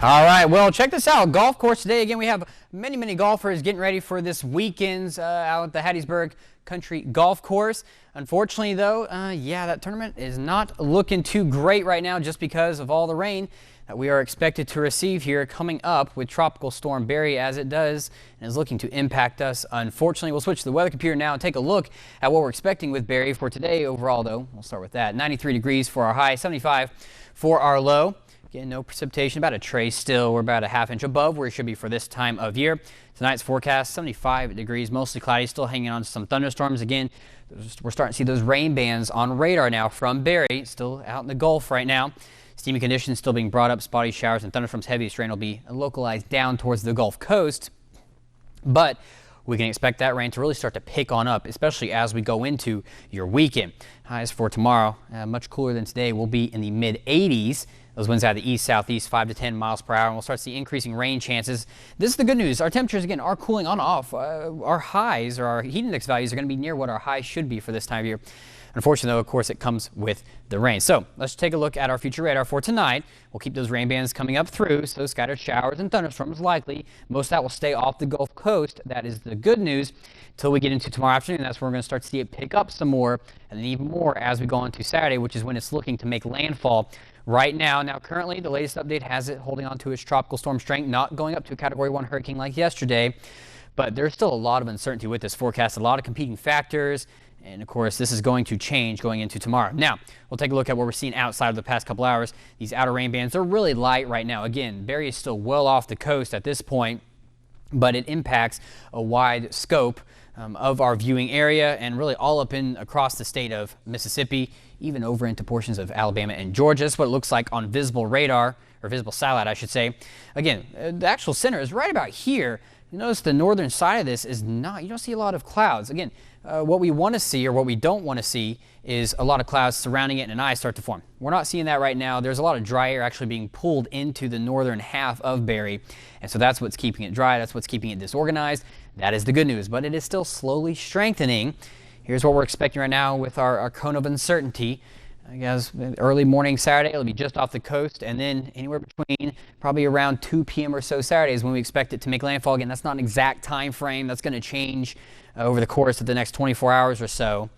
All right, well, check this out. Golf course today. Again, we have many golfers getting ready for this weekend's out at the Hattiesburg Country Golf Course. Unfortunately, though, yeah, that tournament is not looking too great right now just because of all the rain that we are expected to receive here coming up with Tropical Storm Barry as it does and is looking to impact us. Unfortunately, we'll switch to the weather computer now and take a look at what we're expecting with Barry for today. Overall, though, we'll start with that. 93 degrees for our high, 75 for our low. Again, no precipitation, about a trace still. We're about a ½ inch above where it should be for this time of year. Tonight's forecast, 75 degrees, mostly cloudy, still hanging on to some thunderstorms. Again, we're starting to see those rain bands on radar now from Barry, still out in the Gulf right now. Steamy conditions still being brought up, spotty showers and thunderstorms. Heaviest rain will be localized down towards the Gulf Coast. But we can expect that rain to really start to pick on up, especially as we go into your weekend. Highs for tomorrow, much cooler than today, will be in the mid-80s. Those winds out of the east-southeast, 5 to 10 miles per hour, and we'll start to see increasing rain chances. This is the good news. Our temperatures, again, are cooling on off. Our highs, or our heat index values, are going to be near what our highs should be for this time of year. Unfortunately, though, of course, it comes with the rain. So let's take a look at our future radar for tonight. We'll keep those rain bands coming up through, so scattered showers and thunderstorms likely. Most of that will stay off the Gulf Coast. That is the good news until we get into tomorrow afternoon. That's when we're going to start to see it pick up some more, and then even more as we go into Saturday, which is when it's looking to make landfall right now. Now, currently, the latest update has it holding on to its tropical storm strength, not going up to a Category 1 hurricane like yesterday. But there's still a lot of uncertainty with this forecast, a lot of competing factors. And, of course, this is going to change going into tomorrow. Now, we'll take a look at what we're seeing outside of the past couple hours. These outer rain bands are really light right now. Again, Barry is still well off the coast at this point, but it impacts a wide scope of our viewing area and really all up in across the state of Mississippi, even over into portions of Alabama and Georgia. That's what it looks like on visible radar, or visible satellite, I should say. Again, the actual center is right about here. You notice the northern side of this is not, you don't see a lot of clouds. Again, what we want to see, or what we don't want to see, is a lot of clouds surrounding it and an eye start to form. We're not seeing that right now. There's a lot of dry air actually being pulled into the northern half of Barry, and so that's what's keeping it dry. That's what's keeping it disorganized. That is the good news, but it is still slowly strengthening. Here's what we're expecting right now with our cone of uncertainty. I guess early morning Saturday, it'll be just off the coast, and then anywhere between probably around 2 p.m. or so Saturday is when we expect it to make landfall. Again, that's not an exact time frame. That's going to change over the course of the next 24 hours or so.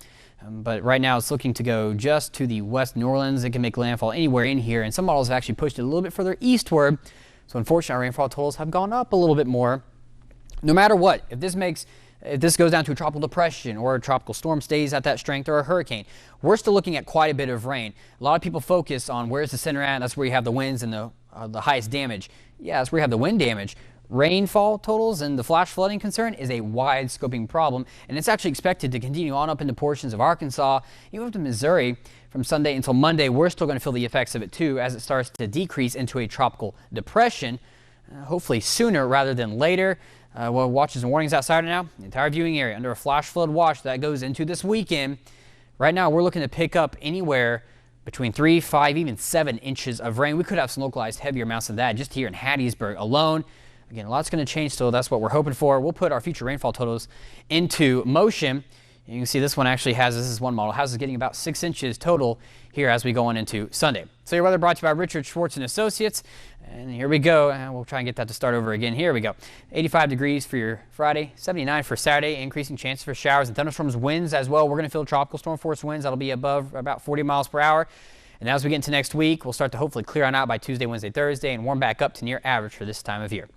But right now it's looking to go just to the west New Orleans. It can make landfall anywhere in here, and some models have actually pushed it a little bit further eastward. So unfortunately, our rainfall totals have gone up a little bit more. No matter what, if this goes down to a tropical depression or a tropical storm stays at that strength, or a hurricane, we're still looking at quite a bit of rain. A lot of people focus on where's the center at. That's where you have the winds and the highest damage. Yeah, that's where you have the wind damage. Rainfall totals and the flash flooding concern is a wide scoping problem, and it's actually expected to continue on up into portions of Arkansas, even up to Missouri. From Sunday until Monday, we're still going to feel the effects of it too as it starts to decrease into a tropical depression, hopefully sooner rather than later. Well, watches and warnings outside now. The entire viewing area under a flash flood watch that goes into this weekend. Right now, we're looking to pick up anywhere between 3, 5, even 7 inches of rain. We could have some localized heavier amounts of that just here in Hattiesburg alone. Again, a lot's going to change still. That's what we're hoping for. We'll put our future rainfall totals into motion. You can see this one actually has, this is one model, has us getting about 6 inches total here as we go on into Sunday. So your weather brought to you by Richard Schwartz and Associates. And here we go. And we'll try and get that to start over again. Here we go. 85 degrees for your Friday, 79 for Saturday. Increasing chances for showers and thunderstorms. Winds as well. We're going to feel tropical storm force winds. That'll be above about 40 miles per hour. And as we get into next week, we'll start to hopefully clear on out by Tuesday, Wednesday, Thursday, and warm back up to near average for this time of year.